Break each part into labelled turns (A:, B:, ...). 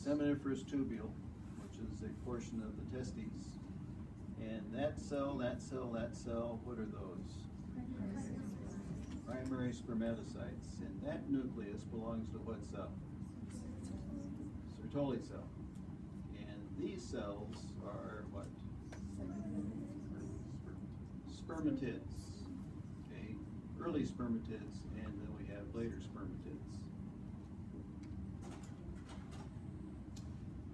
A: seminiferous tubule, which is a portion of the testes. And that cell, what are those? Primary spermatocytes. And that nucleus belongs to what cell? Sertoli cell. And these cells are what? Spermatids. Okay, early spermatids, and then we have later spermatids.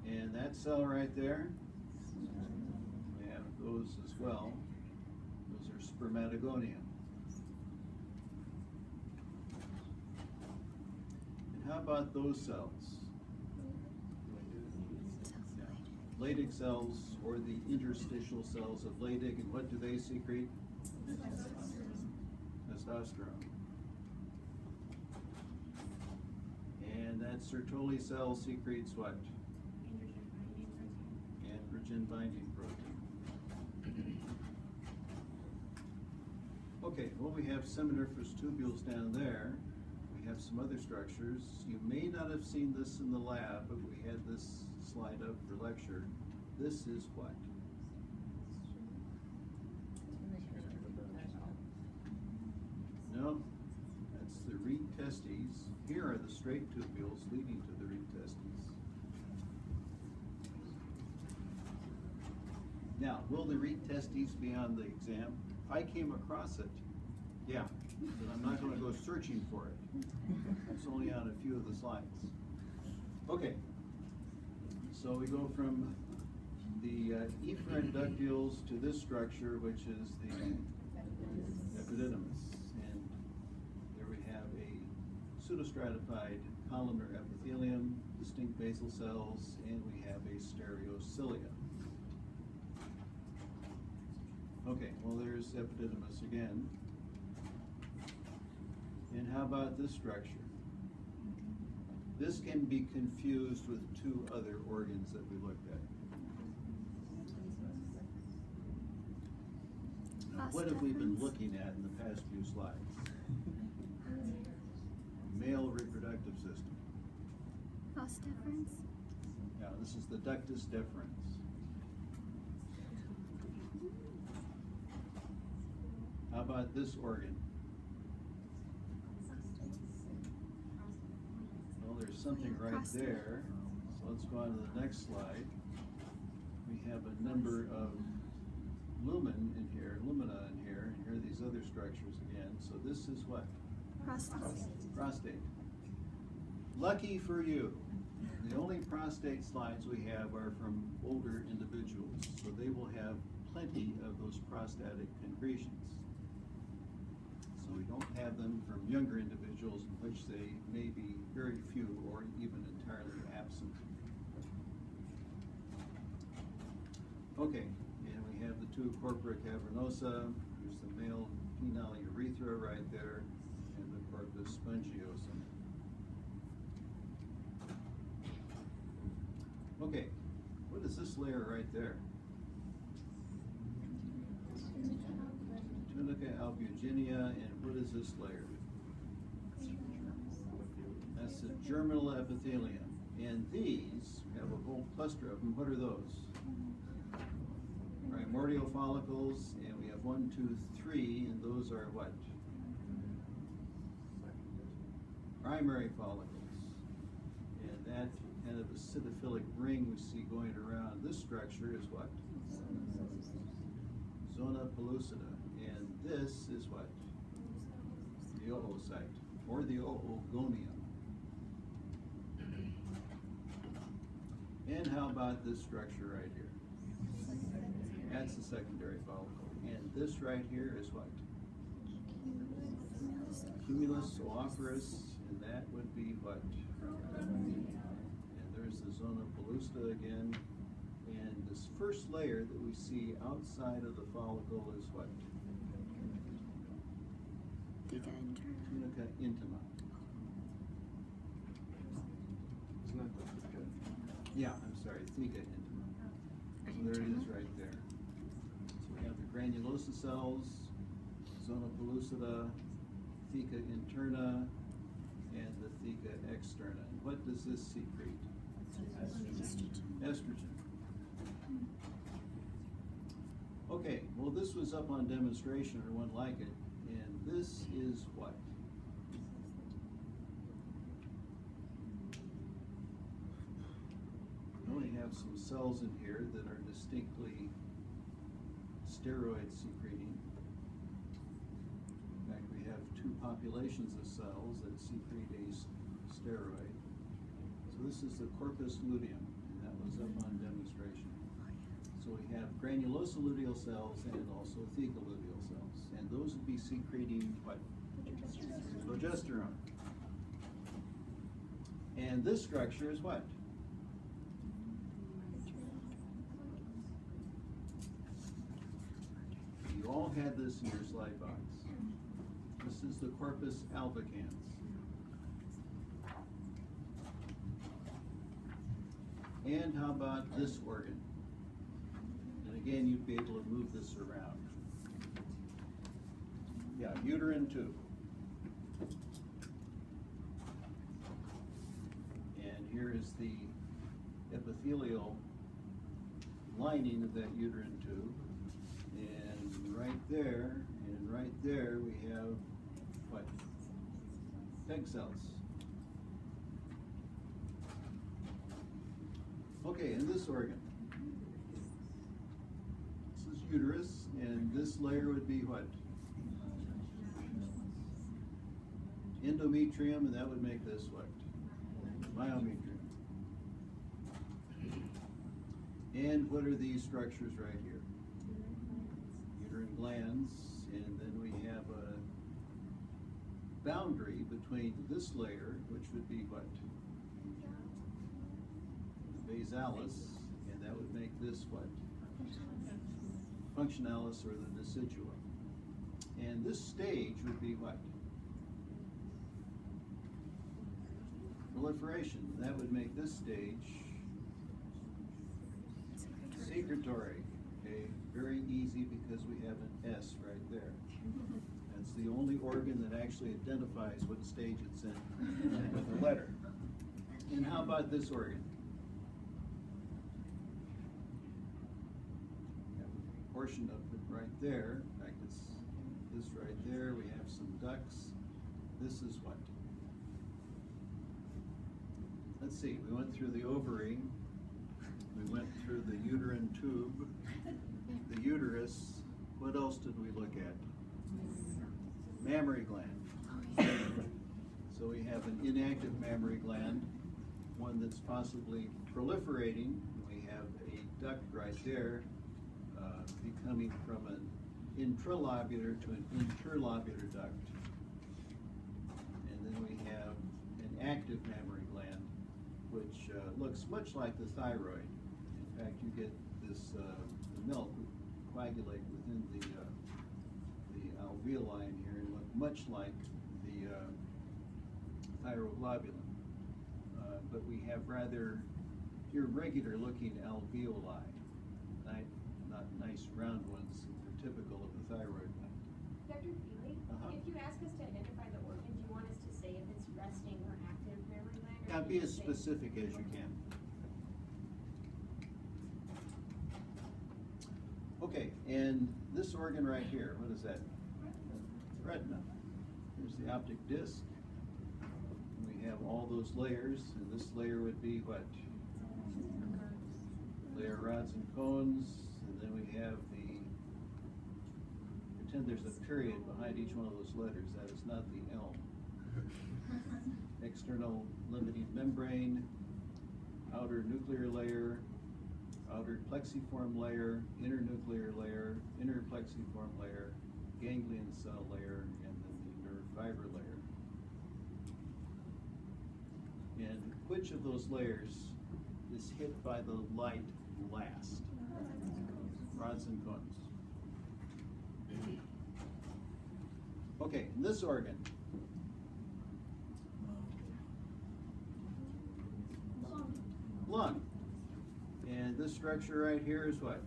A: And that cell right there, we have those as well. Those are spermatogonia. And how about those cells? Leydig cells, or the interstitial cells of Leydig, and what do they secrete? Testosterone. And that Sertoli cell secretes what? Androgen binding protein. Okay, well, we have seminiferous tubules down there. We have some other structures. You may not have seen this in the lab, but we had this slide up for lecture. This is what? No, that's the reed testes. Here are the straight tubules leading to the reed testes. Now, will the reed testes be on the exam? I came across it, yeah, but I'm not going to go searching for it. It's only on a few of the slides. Okay, so we go from the efferent ductules to this structure, which is the epididymis. And there we have a pseudostratified columnar epithelium, distinct basal cells, and we have a stereocilia. Okay, well, there's epididymis again. And how about this structure? This can be confused with two other organs that we looked at. What have we been looking at in the past few slides? Male reproductive system.
B: Os deferens?
A: Yeah, this is the ductus deferens. How about this organ? Well, there's something right there. So let's go on to the next slide. We have a number of lumina in here, and here are these other structures again. So this is what?
B: Prostate.
A: Prostate. Lucky for you, the only prostate slides we have are from older individuals, so they will have plenty of those prostatic concretions. So we don't have them from younger individuals, in which they may be very few or even entirely absent. Okay, and we have the two corpora cavernosa. There's the male penile urethra right there, and the corpus spongiosum. Okay, what is this layer right there? Tunica albuginea, and what is this layer? That's the germinal epithelium. And these, we have a whole cluster of them. What are those? Primordial follicles, and we have 1, 2, 3, and those are what? Primary follicles. And that kind of acidophilic ring we see going around this structure is what? Zona pellucida. And this is what? The oocyte, or the oogonium. And how about this structure right here? That's the secondary follicle. And this right here is what? Cumulus oophorus, and that would be what? And there's the zona pellucida again. And this first layer that we see outside of the follicle is what? Tunica intima.
C: Isn't that the theca?
A: Yeah, I'm sorry, theca intima. So there it is right there. So we have the granulosa cells, zona pellucida, theca interna, and the theca externa. And what does this secrete? was up on demonstration or one like it, and this is what? We only have some cells in here that are distinctly steroid secreting. In fact, we have two populations of cells that secrete a steroid. So this is the corpus luteum, and that was up on demonstration. So we have granulosa-luteal cells and also theca-luteal cells, and those would be secreting what? Progesterone. And this structure is what? You all had this in your slide box. This is the corpus albicans. And how about this organ? And again, you'd be able to move this around. Yeah, uterine tube. And here is the epithelial lining of that uterine tube. And right there, and right there, we have what? Egg cells. Okay, and this organ. This is uterus, and this layer would be what? Endometrium, and that would make this what? Myometrium. And what are these structures right here? Uterine glands, and then we have a boundary between this layer, which would be what? Basalis, and that would make this what? Functionalis, or the deciduum. And this stage would be what? Proliferation. That would make this stage secretory. Okay, very easy because we have an S right there. That's the only organ that actually identifies what stage it's in with the letter. And how about this organ? Portion of it right there. In fact, it's this right there. We have some ducts. This is what? Let's see. We went through the ovary. We went through the uterine tube, the uterus. What else did we look at? Mammary gland. So we have an inactive mammary gland, one that's possibly proliferating. We have a duct right there. Becoming from an intralobular to an interlobular duct. And then we have an active mammary gland, which looks much like the thyroid. In fact, you get this, the milk would coagulate within the alveoli in here and look much like the thyroglobulin. But we have rather irregular looking alveoli. Not nice round ones that are typical of the thyroid gland.
D: Dr. Feely, if you ask us to identify the organ, do you want us to say if it's resting or active mammary gland?
A: Yeah, be as specific as you can. Okay, and this organ right here, what is that? Retina. Here's the optic disc. We have all those layers, and this layer would be what? Layer rods and cones. And then we have pretend there's a period behind each one of those letters. That is not the L. External limiting membrane, outer nuclear layer, outer plexiform layer, internuclear layer, interplexiform layer, ganglion cell layer, and then the nerve fiber layer. And which of those layers is hit by the light last? Rods and cones. Okay, this organ. Lung. And this structure right here is what?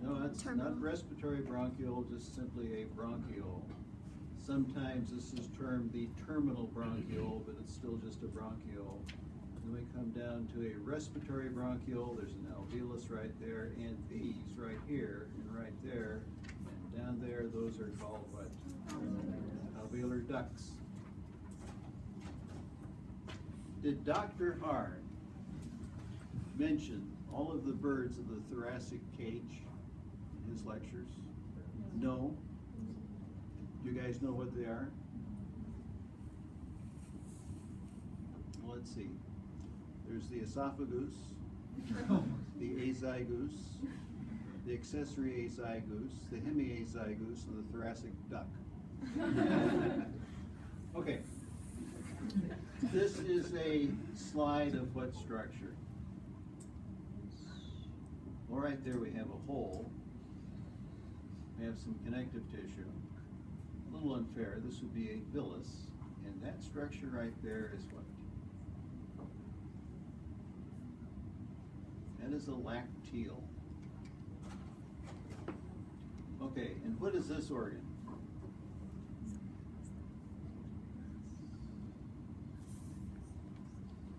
A: No, it's not respiratory bronchiole, just simply a bronchiole. Sometimes this is termed the terminal bronchiole, but it's still just a bronchiole. Then we come down to a respiratory bronchiole, there's an alveolus right there, and these right here and right there, and down there, those are called what? Alveolar ducts. Did Dr. Hard mention all of the birds of the thoracic cage in his lectures? No? Do you guys know what they are? Well, let's see. There's the esophagus, the azygos, the accessory azygos, the hemiazygos, and the thoracic duct. Okay. This is a slide of what structure? Well, right there we have a hole. We have some connective tissue. A little unfair, this would be a villus, and that structure right there is what? That is a lacteal. Okay, and what is this organ?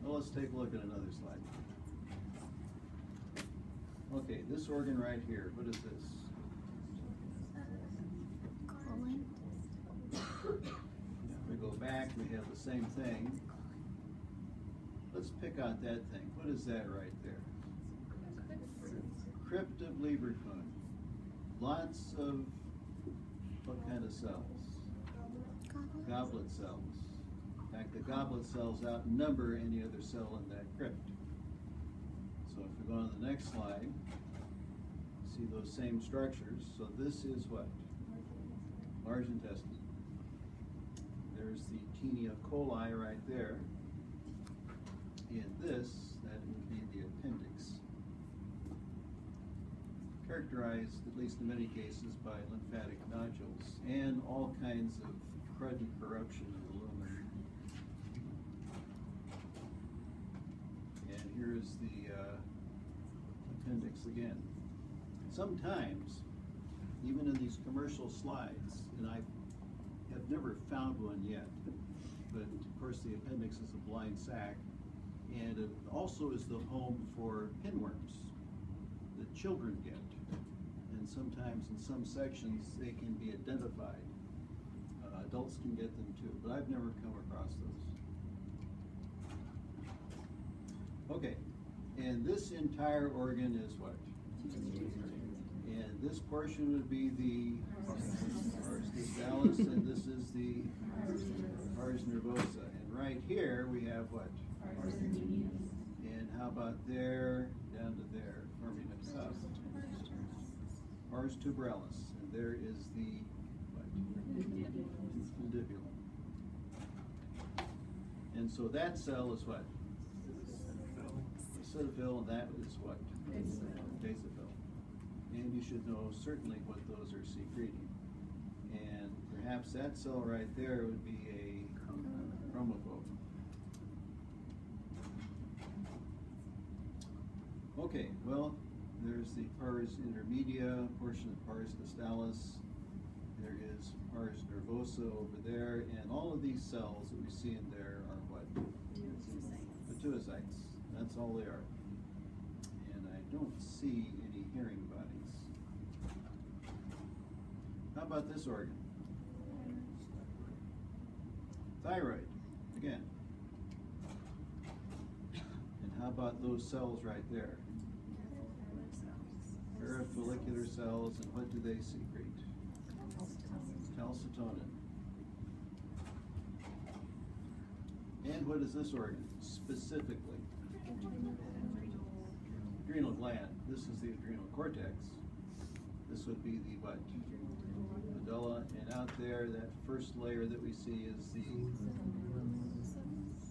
A: Well, let's take a look at another slide. Okay, this organ right here, what is this?
B: Colon.
A: We go back, we have the same thing. Let's pick out that thing. What is that right there? Crypt of Lieberkühn. Lots of what kind of cells? Goblet cells. In fact, the goblet cells outnumber any other cell in that crypt. So if we go on to the next slide, see those same structures. So this is what? Large intestine. There's the Taenia coli right there. And this, that would be the appendix. Characterized, at least in many cases, by lymphatic nodules and all kinds of crud and corruption of the lumen. And here's the appendix again. Sometimes, even in these commercial slides, and I have never found one yet, but of course the appendix is a blind sac, and it also is the home for pinworms that children get. And sometimes in some sections they can be identified. Adults can get them too, but I've never come across those. Okay, and this entire organ is what? And this portion would be the pars discalis, and this is the pars nervosa. And right here we have what? And how about there, down to there, forming a cup? Pars tuberellus, and there is the what? Infundibulum. And so that cell is what? Cetaphil, and that is what? Basophil. And you should know certainly what those are secreting. And perhaps that cell right there would be a chromophobe. Okay, well, there's the pars intermedia portion of pars distalis. There is pars nervosa over there, and all of these cells that we see in there are what? Pituocytes. That's all they are. And I don't see any hearing bodies. How about this organ? Thyroid, again. And how about those cells right there? Parafollicular cells, and what do they secrete? Calcitonin. And what is this organ specifically? Adrenal gland. This is the adrenal cortex. This would be the what? Medulla, and out there, that first layer that we see is the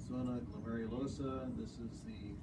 A: zona glomerulosa. This is the